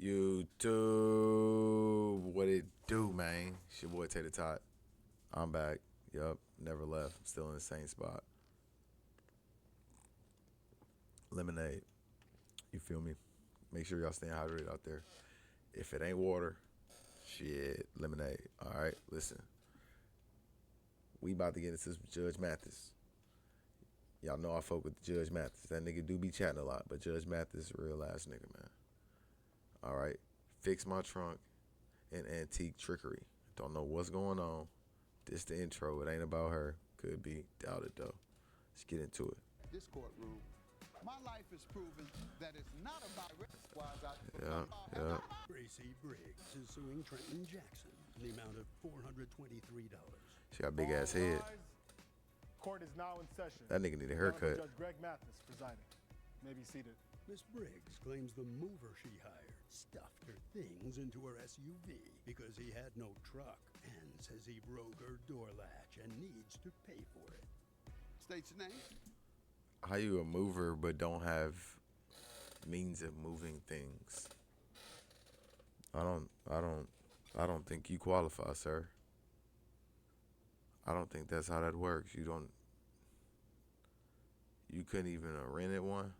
YouTube, what it do, man? It's your boy TayTahLive. I'm back. Yup, never left. I'm still in the same spot. Lemonade. You feel me? Make sure y'all stay hydrated out there. If it ain't water, shit, lemonade. All right, listen. We about to get into some Judge Mathis. Y'all know I fuck with Judge Mathis. That nigga do be chatting a lot, but Judge Mathis is a real ass nigga, man. All right, fix my trunk and antique trickery. Don't know what's going on. This the intro. It ain't about her. Could be. Doubt it though. Let's get into it. This courtroom, my life is proven that it's not about Yeah. Tracy Briggs is suing Trenton Jackson in the amount of $423. She got a big ass head. Court is now in session. That nigga need a Honorable haircut. Judge Greg Mathis presiding. May be seated. Miss Briggs claims the mover she hired stuffed her things into her SUV because he had no truck and says he broke her door latch and needs to pay for it. State your name. How you a mover but don't have means of moving things? I don't think you qualify, sir. I don't think that's how that works. You couldn't even have rented one.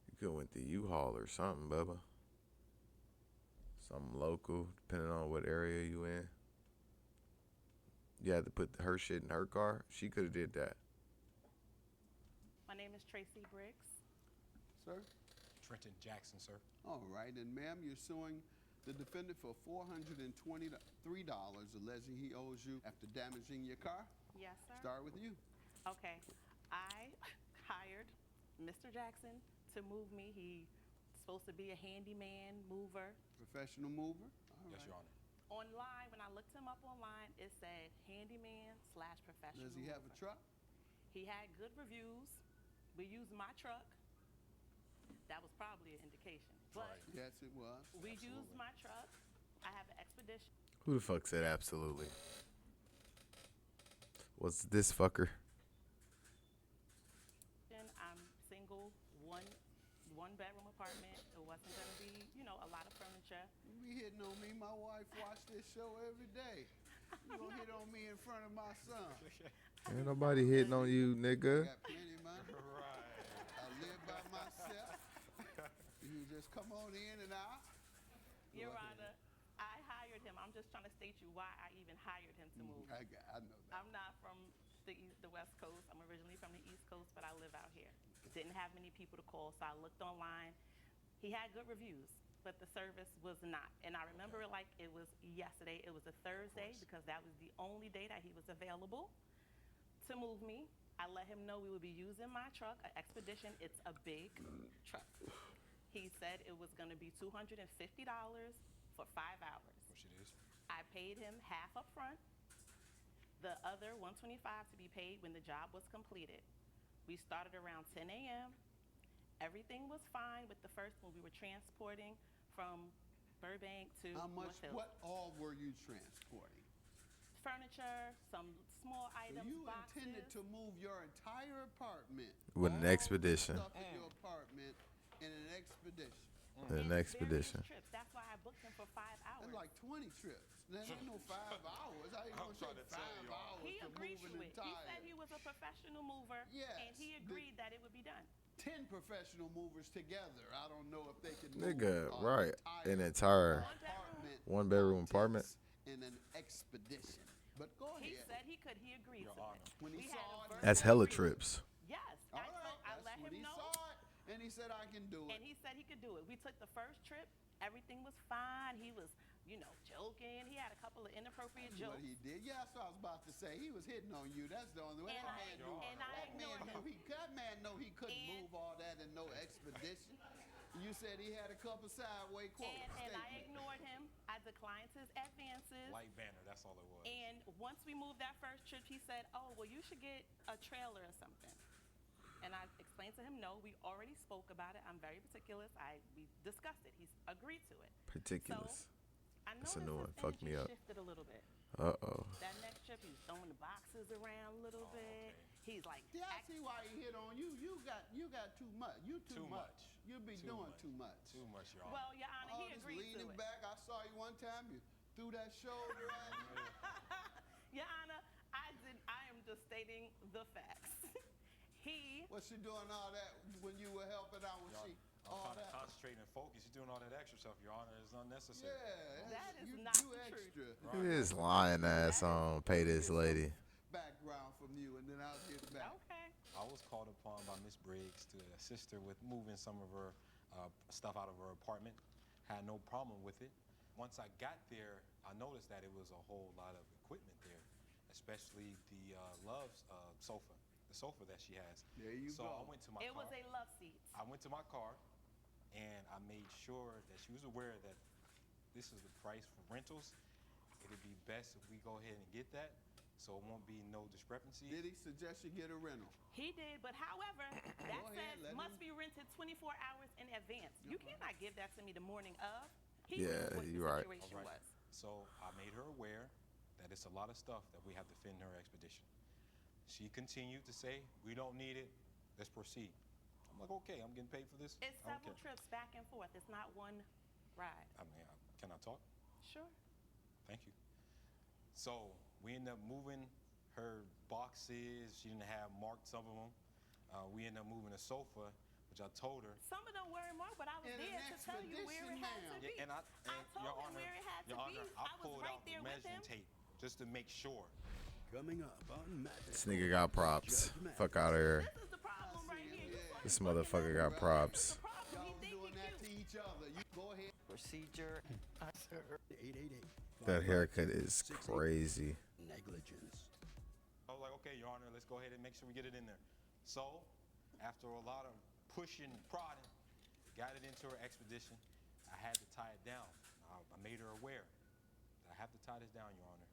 You could have went to U-Haul or something, Bubba. Something local, depending on what area you in. You had to put her shit in her car. She could have did that. My name is Tracy Briggs. Sir? Trenton Jackson, sir. All right, and ma'am, you're suing the defendant for $423, alleging he owes you after damaging your car. Yes, sir. Start with you. Okay. I hired Mr. Jackson to move me. He's supposed to be a handyman, mover. Professional mover. All Yes, right. Your Honor. Online, when I looked him up online, it said handyman/professional Does he have a mover. truck? He had good reviews. We used my truck. That was probably an indication. But Right. Yes, it was. we used my truck. I have an Expedition. Who the fuck said absolutely? What's this fucker? I'm single, one bedroom apartment. It wasn't gonna be, a lot of furniture. You be hitting on me. My wife watch this show every day. You gonna hit on me in front of my son. Ain't nobody hitting on you, nigga. Got plenty of money. I live by myself. You just come on in and out. Your Go ahead. Honor, I hired him. I'm just trying to state you why I even hired him to move. I know that. I'm not from the West Coast. I'm originally from the East Coast, but I live out here. Didn't have many people to call, so I looked online. He had good reviews, but the service was not. And I remember it like it was yesterday. It was a Thursday because that was the only day that he was available to move me. I let him know we would be using my truck, an Expedition. It's a big truck. He said it was going to be $250 for 5 hours. Which it is. I paid him half up front, the other $125 to be paid when the job was completed. We started around 10 a.m. Everything was fine with the first one. We were transporting from Burbank to How much? North Hills. What all were you transporting? Furniture, some small So items, you boxes. intended to move your entire apartment With an all the Expedition. Stuff in your apartment in an Expedition. An And Expedition. various trips. That's why I booked him for 5 hours. That's like 20 trips. That ain't no 5 hours. How you I'm gonna trying take to tell 5 y'all. hours He to agreed move to an it. He entire? said he was a professional mover, Yes. and he agreed that it would be done. 10 professional movers together. I don't know if they can Nigga, move right. An entire one bedroom apartment. in an Expedition. But go He ahead. said he could. He agreed Your to Honor. it. When he We had saw a it, verbal That's hella agreement. trips. Yes, All I right. let That's when him he know, saw it, and he said, "I can do it." and he said he could do it. We took the first trip. Everything was fine. He was, joking. He had a couple of inappropriate That's jokes. what he did. Yeah, that's what I was about to say. He was hitting on you. That's the only way. And That I- man knew. and I That ignored man him. knew he couldn't And- move all that in no Expedition. You said he had a couple sideway quotes. And I statements. ignored him. I declined his advances. Light banner, that's all it was. And once we moved that first trip, he said, "Oh, well, you should get a trailer or something." And I explained to him, "No, we already spoke about it. I'm very particular. We discussed it. He's agreed to it." Particulars. I That's noticed a new one. his Fucked me energy up. shifted a little bit. Uh-oh. That next trip, he was throwing the boxes around a little bit. He's like, See, I see why he hit on you. You got too much. You too, Too much. You be Too doing much. too much. Too much, Your Honor. Well, Your Honor, All he this agreed to leaning it. back. I saw you one time. You threw that shoulder at me. Your Honor, I am just stating the facts. He, What's she doing all that when you were helping out? Was Your she Honor, I'm all trying to that? concentrate and focus. You're doing all that extra stuff, Your Honor. It's unnecessary. Yeah, That is you, not you the truth. extra. Look at this lying ass on pay this lady. Background from you, and then I'll get back. okay. I was called upon by Miss Briggs to assist her with moving some of her stuff out of her apartment. Had no problem with it. Once I got there, I noticed that it was a whole lot of equipment there, especially the sofa that she has. There you so go. I went to my It car. was a love seat. I went to my car, and I made sure that she was aware that this is the price for rentals. It'd be best if we go ahead and get that, so it won't be no discrepancy. Did he suggest you get a rental? He did, but however, that Go ahead, says let must him- be rented 24 hours in advance. You cannot give that to me the morning of. He Yeah, knew what you're the right. situation All right. was. So I made her aware that it's a lot of stuff that we have to fit in her expedition. She continued to say, "We don't need it. Let's proceed." I'm like, "Okay, I'm getting paid for this." It's I don't several care. trips back and forth. It's not one ride. I mean, can I talk? Sure. Thank you. So we ended up moving her boxes. She didn't have marked some of them. We ended up moving a sofa, which I told her. Some of them were marked, but I was In there an to tell you where it expedition, had to ma'am. be. Yeah, and I told Your him Honor, where it had to Your be. Honor, I I was pulled right out the there with measuring him. tape just to make sure. Coming up on Magic. This nigga got props. Fuck out of here. This is the problem right here. You saw This him looking motherfucker at got him. props. This is the problem. Y'all He was think doing he that to cute. each other. You go ahead. Procedure. 888. That haircut is crazy. Negligence. I was like, "Okay, Your Honor, let's go ahead and make sure we get it in there." So, after a lot of pushing and prodding, got it into her expedition. I had to tie it down. I made her aware that I have to tie this down, Your Honor.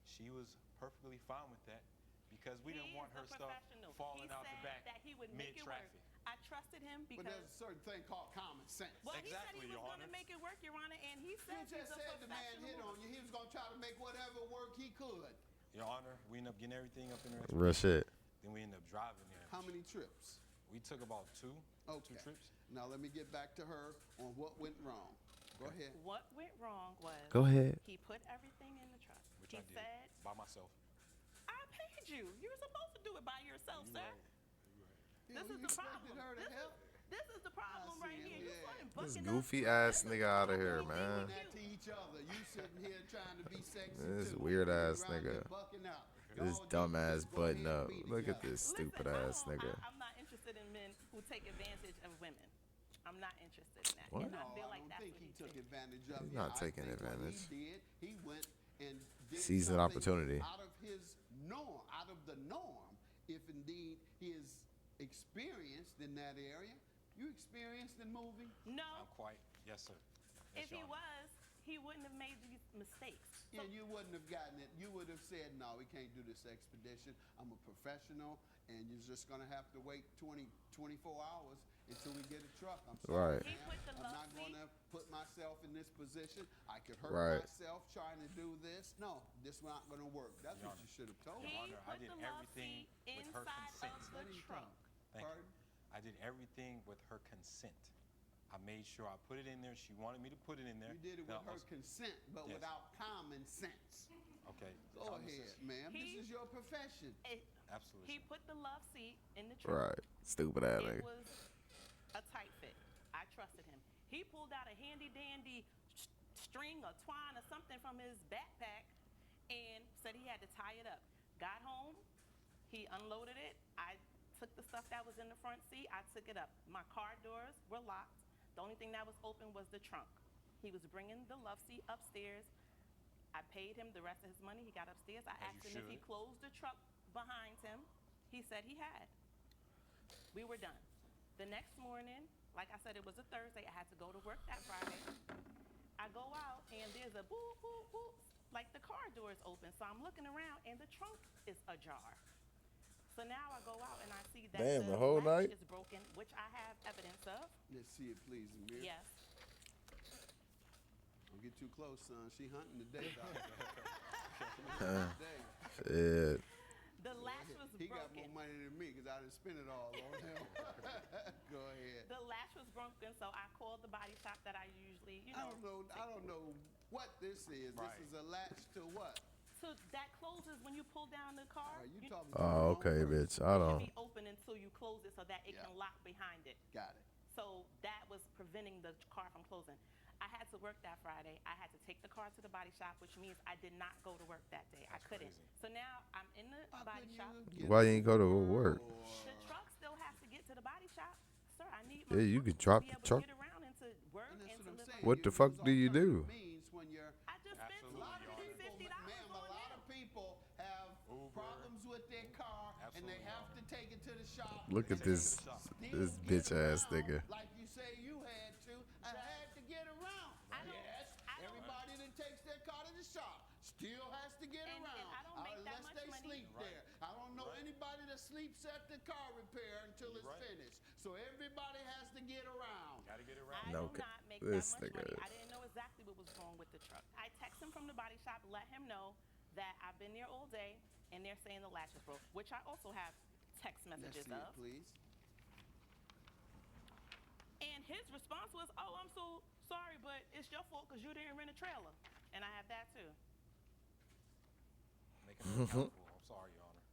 She was perfectly fine with that because we didn't He want is a her stuff professional. falling He out the said back that he would make it work. mid-traffic. I trusted him But because. there's a certain thing called common sense. Well, he said Exactly, he was Your going to Honor. make it work, Your Honor, and he You said he's just a said the man professional. hit on you. He was going to try to make whatever work he could. Your Honor, we ended up getting everything up in her Real expedition. shit. Then we ended up driving there. How many trips? We took about two Okay. trips. Now let me get back to her on what went wrong. Go ahead. What went wrong was Go ahead. he put everything in the truck. Which He I did said, by myself. I paid you. You were supposed to do it by yourself, sir. Yeah, This you is the expected problem. her to help? This is the problem I right see here. him, You yeah. saw him This bucking up. goofy ass nigga out of here, Doing man. that to each other. You sitting here trying to be sexy. This too. weird ass You around nigga. there bucking out. This Y'all dumbass just go ahead button and up. be Look at together. this stupid Listen, ass nigga. I'm not interested in men who take advantage of women. I'm not interested in that. What? And No, I feel like don't that's think what he he took did. advantage of He's you. not I taking think advantage. What he did, he went and did Seized an something opportunity. out of his norm, out of the norm. If indeed he is experienced in that area, you experienced in moving. No, I'm quite, yes, sir. Yes, if he Your Honor. was, he wouldn't have made these mistakes. So, Yeah, you wouldn't have gotten it. You would have said, "No, we can't do this expedition. I'm a professional, and you're just gonna have to wait 24 hours until we get a truck." I'm sorry, Right. He ma'am. put the I'm love not seat- gonna put myself in this position. I could hurt Right. myself trying to do this. No, this not gonna work. That's Your what you Honor. should have told he me. Honor, I put did the love everything seat with her inside consent. of Let the him trunk. talk. Thank you. Pardon? I did everything with her consent. I made sure I put it in there. She wanted me to put it in there. You did it Then with I her also- consent, but Yes. without common sense. Okay. Go common ahead, sense. ma'am. This He- is your profession. Absolutely. He sir. put the love seat in the trunk. Right. Stupid ass It nigga. was a tight fit. I trusted him. He pulled out a handy dandy string or twine or something from his backpack and said he had to tie it up. Got home, he unloaded it. I took the stuff that was in the front seat, I took it up. My car doors were locked. The only thing that was open was the trunk. He was bringing the love seat upstairs. I paid him the rest of his money. He got upstairs. I As asked you him if he should. closed the truck behind him. He said he had. We were done. The next morning, like I said, it was a Thursday. I had to go to work that Friday. I go out and there's a boop, boop, boop, like the car door is open. So I'm looking around and the trunk is ajar. So now I go out and I see that Damn, the the whole latch night? is broken, which I have evidence of. Let's see it, please, Amir. Yes. Don't get too close, son. She hunting today, dog. Shit. The latch was He got more broken. money than me because I didn't spend it all on him. Go ahead. The latch was broken, so I called the body shop that I usually, I don't know what this is. Right. This is a latch to what? So that closes when you pull down the car. Are you You- talking to the Oh, wrong okay, person? bitch. I it don't. should be open until you close it so that it Yeah. can lock behind it. Got it. So that was preventing the car from closing. I had to work that Friday. I had to take the car to the body shop, which means I did not go to work that day. I That's couldn't. crazy. So now I'm in the How body couldn't shop. you get Why you ain't go to work? The truck still has to get to the body shop. Sir, I need Yeah, you truck could to drop be the able truck. to get around and to work And and, that's to what I'm live saying. on. What the fuck do you do? Means when you're I just spent Absolutely, a lot of Your Honor. people, $250 ma'am, a on lot him. of people have Uber. problems with their car and they Absolutely, have Your to take it to the shop. Look and at they this still this get bitch ass around nigga. Like you say you had to. I had to get around. I don't- Yes, I don't- everybody that takes their car to the shop still has to get And around. I don't make that unless much they money. sleep Right. there. I don't know Right. anybody that sleeps at the car repair until You're it's right. finished. So everybody has to get around. Gotta get it I right. No, do not make this that much nigga. money. I didn't know exactly what was wrong with the truck. I text him from the body shop, let him know that I've been there all day, and they're saying the latch is broke, which I also have text Let's messages see it, of. please. And his response was, "Oh, I'm so sorry, but it's your fault because you didn't rent a trailer." And I have that too. Making her accountable. I'm sorry, Your Honor.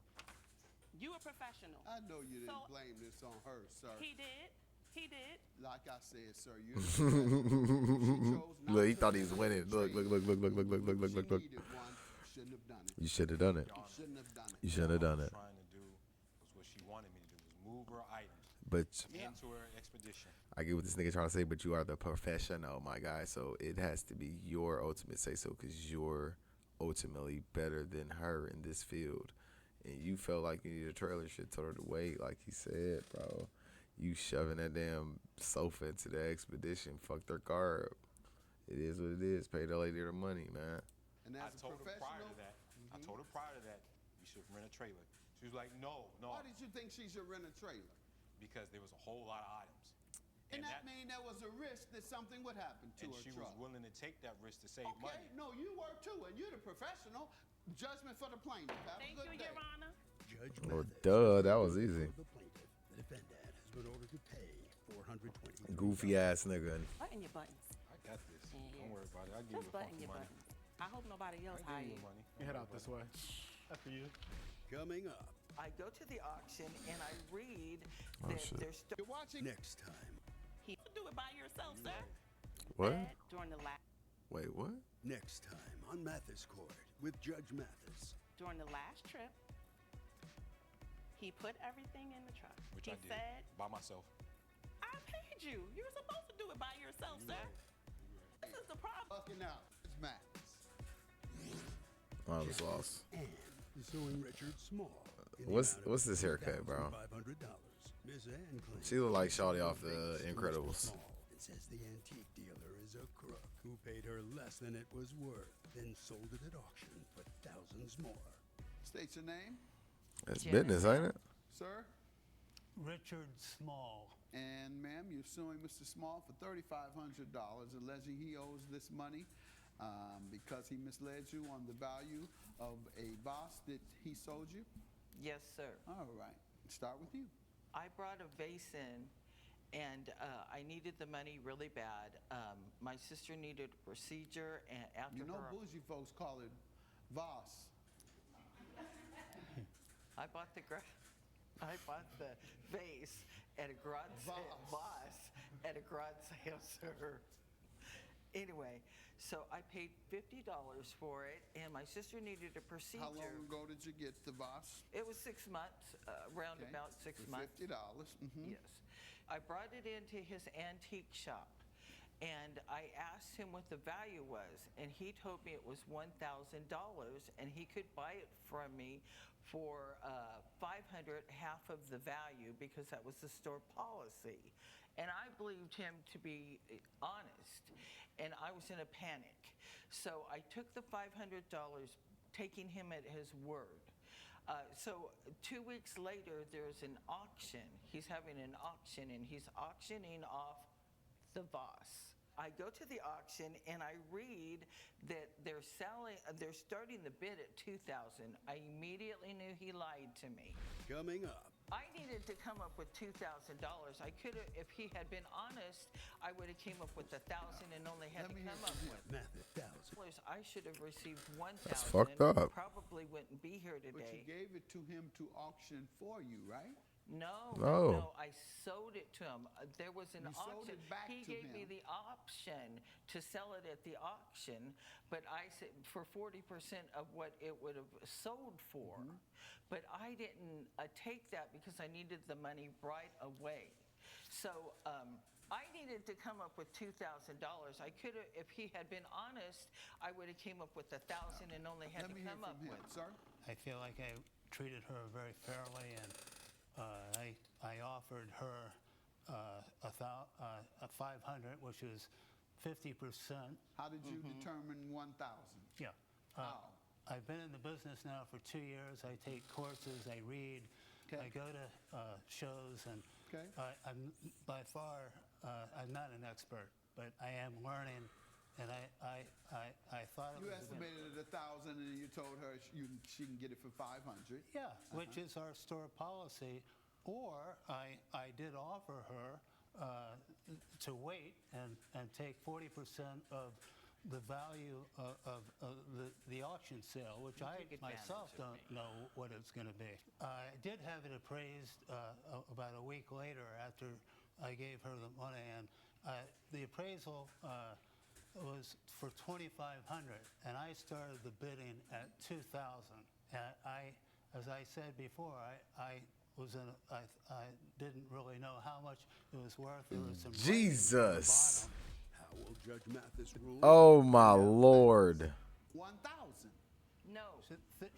You a professional. I know you didn't So- blame this on her, sir. He did. He did. Like I said, sir, you're the professional. She chose not Look, he to thought he was rent a winning. Look, trailer. look, look, look, look, look, look, look, She look, look. needed one. Shouldn't have done it. You should have done it. Your Honor. Shouldn't have done You it. shouldn't have done What it. I was trying to do was what she wanted me to do, was move her items But Yeah. into her expedition. I get what this nigga trying to say, but you are the professional, my guy. So it has to be your ultimate say so because you're ultimately better than her in this field. And you felt like you need a trailer, shit told her to wait, like he said, bro. You shoving that damn sofa into the expedition, fucked her car up. It is what it is. Pay the lady her money, man. And I as a told her prior professional, to that. I told her prior to that you should rent a trailer. She was like, no, why did you think she should rent a trailer? because there was a whole lot of items. And that mean there was a risk that something would happen to and her she truck. was willing to take that risk to save Okay, money. no, you were too, and you're the professional. Judgment for the plaintiff. Have Thank a good you, day. Your Honor. Judge Well, Mathis duh, has that was ordered easy. The plaintiff, the defendant, has been ordered to pay $420. Goofy ass nigga. Button your buttons. I got this. Yeah. Don't worry about it. I'll give Just you a button funky your money. buttons. I hope nobody else I'll hire give you you. money. You head out this way. After you. Coming up I go to the auction and I read Oh, that shit. there's You're watching. next time. He do it by yourself, sir. What? Said during the last What? Next time on Mathis Court with Judge Mathis. trip, he put everything in the truck. Which he I did said, by myself. "I paid you. You're supposed to do it by yourself, sir." This is the problem. Fucking out. It's Max. I was lost. And suing Richard Small. in the What's- amount of what's this haircut, bro? $2,500. Miss Ann claims She look like Shawty off face the to Mr. Incredibles. Small and says the antique dealer is a crook who paid her less than it was worth, then sold it at auction for thousands more. State your name, That's Janet. business, ain't it? sir. Richard Small. And ma'am, you're suing Mr. Small for $3,500, alleging he owes this money because he misled you on the value of a vase that he sold you. yes, sir. All right. Start with you. I brought a vase in and I needed the money really bad. My sister needed a procedure and after You know, her, bougie folks call it vase. I bought the vase at a garage sale, Vase. at a garage sale, sir. Anyway, so I paid $50 for it, and my sister needed a procedure. How long ago did you get the vase? It was 6 months, around Okay. about 6 For months. $50. Mm-hmm. Yes. I brought it into his antique shop and I asked him what the value was, and he told me it was $1,000 and he could buy it from me for $500, half of the value, because that was the store policy. And I believed him to be honest, and I was in a panic. So I took the $500, taking him at his word. So 2 weeks later, there's an auction. He's having an auction, and he's auctioning off the vase. I go to the auction and I read that they're starting the bid at 2,000. I immediately knew he lied to me. Coming up. I needed to come up with $2,000. I could have, if he had been honest, I would have came up with 1,000 and only had to come up with Method 1,000. I should have received 1,000. That's fucked up. Probably wouldn't be here But you today. gave it to him to auction for you, right? No, I sold it to him. There was an You sold auction. it back He to gave me him. the option to sell it at the auction, but I said for 40% of what it would have sold for. Mm-hmm. But I didn't take that because I needed the money right away. So I needed to come up with $2,000. I could have, if he had been honest, I would have came up with 1,000 and only had Let to me hear come up from him, with. sir. I feel like I treated her very fairly, and I offered her a 500, which is 50%. How did you determine 1,000? Yeah. How? I've been in the business now for 2 years. I take courses, I read, Okay. I go to shows, and Okay. I'm by far, I'm not an expert, but I am learning, and I thought it You was a good- estimated it 1,000, and you told her she can get it for 500. Yeah, which is our store policy. Or I did offer her to wait and take 40% of the value of the auction sale, which I took advantage myself of don't me. know what it's going to be. I did have it appraised about a week later after I gave her the money, and the appraisal was for $2,500, and I started the bidding at $2,000. And as I said before, I didn't really know how much it was worth. There was some writing at the Jesus. bottom. How will Judge Mathis rule? Oh my Lord. 1,000. No, So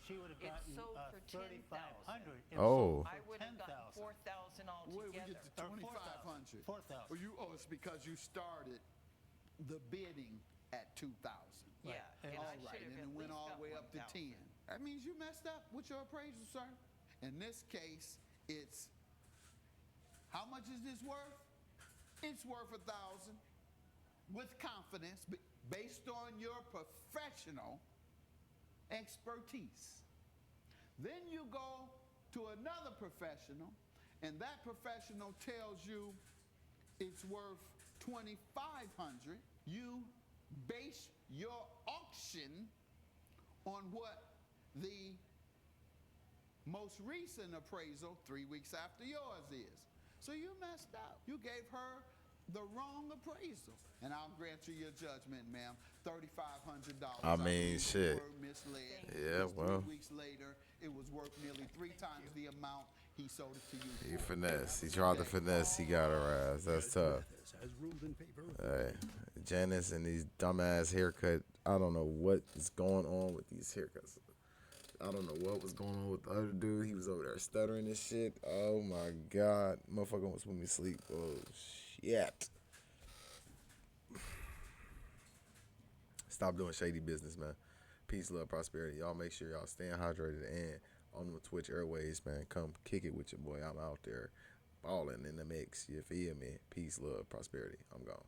she would have It gotten sold for 3,500. It Oh. sold I for would have gotten 10,000. 4,000 Where we altogether. get to 2,500? 4,000. Oh, it's because you started the bidding at 2,000. Yeah, and All I right, should have and at it went least all got the way up to 1,000. 10. That means you messed up with your appraisal, sir. In this case, it's how much is this worth? It's worth 1,000 with confidence based on your professional expertise. Then you go to another professional, and that professional tells you it's worth 2,500. You base your auction on what the most recent appraisal 3 weeks after yours is. So you messed up. You gave her the wrong appraisal. And I'll grant you your judgment, ma'am. $3,500. I mean, believe you shit. were misled. Yeah, Because well. 3 weeks later, it was worth nearly 3 times the amount he sold it to you He for. finesse. He tried to finesse. He got her ass. That's tough. Mathis has ruled in favor of Hey, Janice and these dumbass haircut. I don't know what is going on with these haircuts. I don't know what was going on with the other dude. He was over there stuttering and shit. Oh my God. Motherfucker almost put me to sleep. Oh shit. Stop doing shady business, man. Peace, love, prosperity. Y'all make sure y'all staying hydrated and on the Twitch airways, man. Come kick it with your boy. I'm out there balling in the mix. You feel me? Peace, love, prosperity. I'm gone.